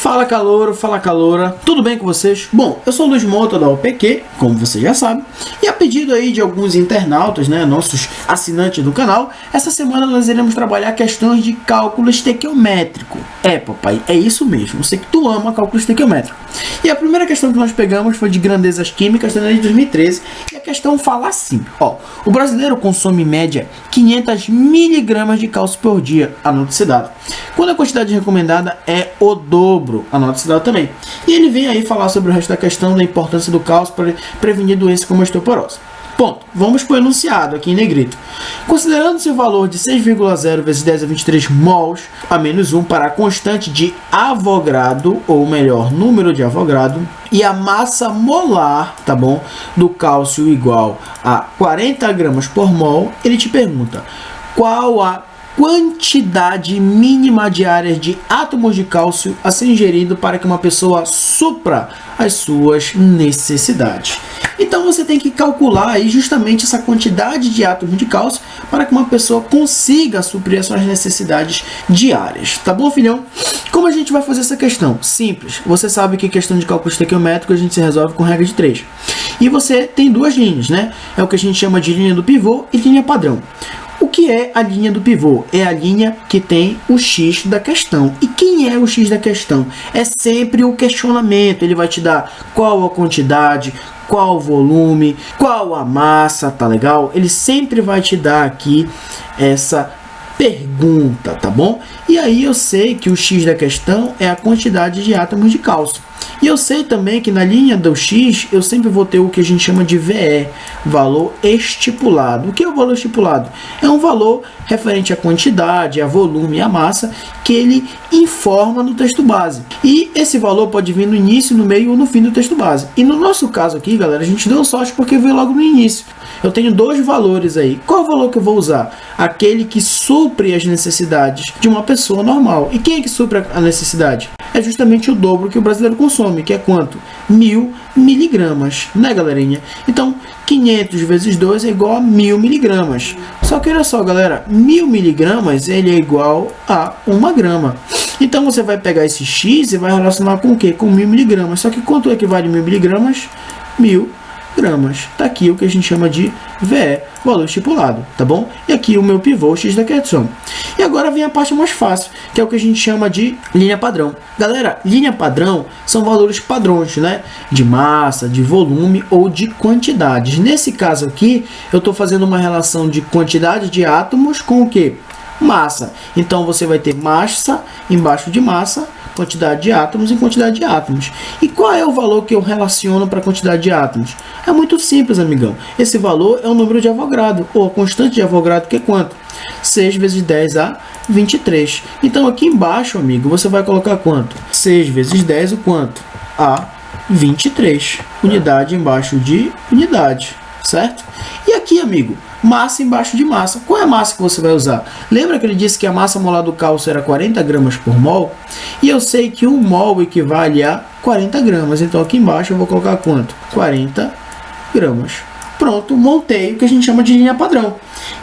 Fala calouro, fala caloura, tudo bem com vocês? Bom, eu sou o Luiz Mota da OPQ, como você já sabe, e a pedido aí de alguns internautas, nossos assinantes do canal, essa semana nós iremos trabalhar questões de cálculo estequiométrico. Papai, é isso mesmo, eu sei que tu ama cálculo estequiométrico. E a primeira questão que nós pegamos foi de grandezas químicas, da de 2013, e a questão fala assim, o brasileiro consome em média 500 miligramas de cálcio por dia, anote-se dado, quando a quantidade recomendada é o dobro, anote-se dado também. E ele vem aí falar sobre o resto da questão da importância do cálcio para prevenir doenças como a osteoporose. Ponto. Vamos para o enunciado aqui em negrito. Considerando-se o valor de 6,0 vezes 10 a 23 mols a menos 1 para a constante de Avogadro, ou melhor, número de Avogadro, e a massa molar, tá bom, do cálcio igual a 40 gramas por mol, ele te pergunta qual a quantidade mínima diária de átomos de cálcio a ser ingerido para que uma pessoa supra as suas necessidades. Então você tem que calcular aí justamente essa quantidade de átomos de cálcio para que uma pessoa consiga suprir as suas necessidades diárias. Tá bom, filhão? Como a gente vai fazer essa questão? Simples. Você sabe que questão de cálculo estequiométrico a gente se resolve com regra de 3. E você tem duas linhas, É o que a gente chama de linha do pivô e linha padrão. O que é a linha do pivô? É a linha que tem o X da questão. E quem é o X da questão? É sempre o questionamento. Ele vai te dar qual a quantidade, qual o volume, qual a massa, tá legal? Ele sempre vai te dar aqui essa pergunta, tá bom? E aí eu sei que o X da questão é a quantidade de átomos de cálcio. E eu sei também que na linha do X eu sempre vou ter o que a gente chama de VE, valor estipulado. O que é o valor estipulado? É um valor referente à quantidade, a volume e a massa que ele informa no texto base. E esse valor pode vir no início, no meio ou no fim do texto base. E no nosso caso aqui, galera, a gente deu sorte porque veio logo no início. Eu tenho dois valores aí. Qual é o valor que eu vou usar? Aquele que supre as necessidades de uma pessoa normal. E quem é que supre a necessidade? É justamente o dobro que o brasileiro consome, que é quanto? 1000 miligramas, galerinha? Então, 500 vezes 2 é igual a 1000 miligramas. Só que olha só, galera, 1000 miligramas ele é igual a 1 grama. Então, você vai pegar esse X e vai relacionar com o quê? Com 1000 miligramas. Só que quanto equivale a 1000 miligramas? 1000 gramas. Tá aqui o que a gente chama de VE, valor estipulado, tá bom? E aqui o meu pivô X da questão. E agora vem a parte mais fácil, que é o que a gente chama de linha padrão. Galera, linha padrão são valores padrões, de massa, de volume ou de quantidades. Nesse caso aqui, eu estou fazendo uma relação de quantidade de átomos com o que? Massa. Então você vai ter massa embaixo de massa, quantidade de átomos em quantidade de átomos. E qual é o valor que eu relaciono para a quantidade de átomos? É muito simples, amigão. Esse valor é o número de Avogadro, ou a constante de Avogadro, que é quanto? 6 vezes 10 a 23. Então aqui embaixo, amigo, você vai colocar quanto? 6 vezes 10, o quanto? A 23. Unidade embaixo de unidade, certo? E aqui, amigo, massa embaixo de massa. Qual é a massa que você vai usar? Lembra que ele disse que a massa molar do cálcio era 40 gramas por mol? E eu sei que 1 mol equivale a 40 gramas. Então aqui embaixo eu vou colocar quanto? 40 gramas. Pronto, montei o que a gente chama de linha padrão.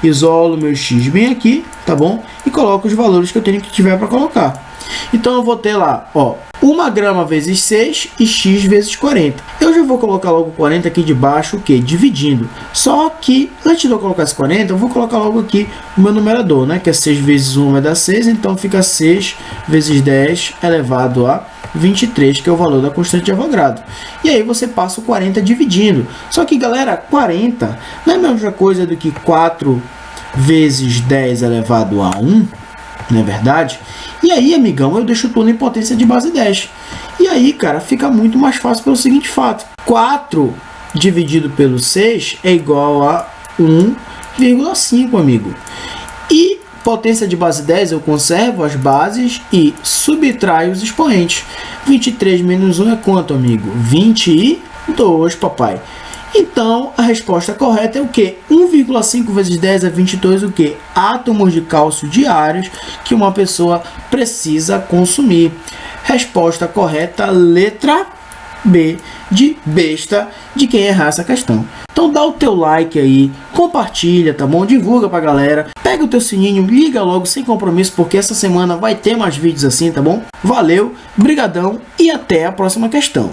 Isolo meu X bem aqui, tá bom? E coloco os valores que eu tenho que tiver para colocar. Então eu vou ter lá, 1 grama vezes 6 e X vezes 40. Eu já vou colocar logo 40 aqui debaixo, o que? Dividindo. Só que, antes de eu colocar esse 40, eu vou colocar logo aqui o meu numerador, que é 6 vezes 1 vai dar 6, então fica 6 vezes 10 elevado a 23, que é o valor da constante de Avogadro. E aí você passa o 40 dividindo. Só que, galera, 40 não é a mesma coisa do que 4 vezes 10 elevado a 1, não é verdade? E aí, amigão, eu deixo tudo em potência de base 10. E aí, cara, fica muito mais fácil pelo seguinte fato. 4 dividido pelo 6 é igual a 1,5, amigo. E potência de base 10, eu conservo as bases e subtraio os expoentes. 23 menos 1 é quanto, amigo? 22, papai. Então, a resposta correta é o quê? 1,5 vezes 10 é 22, o quê? Átomos de cálcio diários que uma pessoa precisa consumir. Resposta correta, letra B de besta de quem errar essa questão. Então dá o teu like aí, compartilha, tá bom? Divulga pra galera, pega o teu sininho, liga logo sem compromisso, porque essa semana vai ter mais vídeos assim, tá bom? Valeu, brigadão e até a próxima questão.